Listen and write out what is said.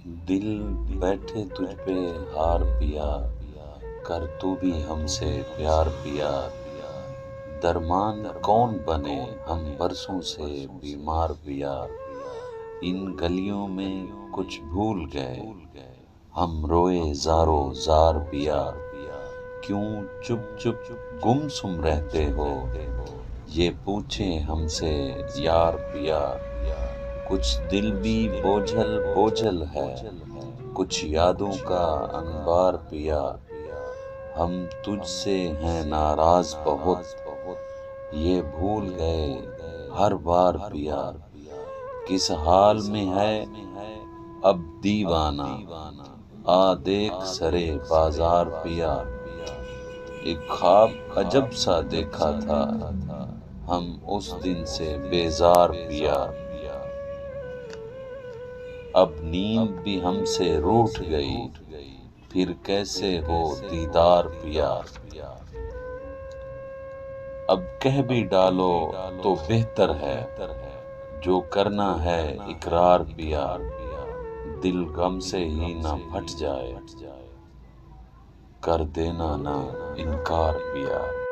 دل بیٹھے تجھ پہ ہار پیا، کر تو بھی ہم سے پیار پیا۔ درمان کون بنے ہم برسوں سے بیمار پیا۔ ان گلیوں میں کچھ بھول گئے ہم روئے زارو زار پیا۔ کیوں چپ چپ گمسم رہتے ہو، یہ پوچھیں ہم سے یار پیا۔ کچھ دل بھی بوجھل بوجھل ہے، کچھ یادوں کا انبار پیا۔ ہم تجھ سے ہیں ناراض بہت، یہ بھول گئے ہر بار پیا۔ کس حال میں ہے اب دیوانہ، آ دیکھ سرے بازار پیا۔ ایک خواب عجب سا دیکھا تھا ہم اس دن سے بیزار پیا۔ اب نیند بھی ہم سے روٹھ گئی، پھر کیسے ہو دیدار پیا۔ اب کہہ بھی ڈالو تو بہتر ہے، جو کرنا ہے اقرار پیا۔ دل غم سے ہی نہ پھٹ جائے، کر دینا نہ انکار پیا۔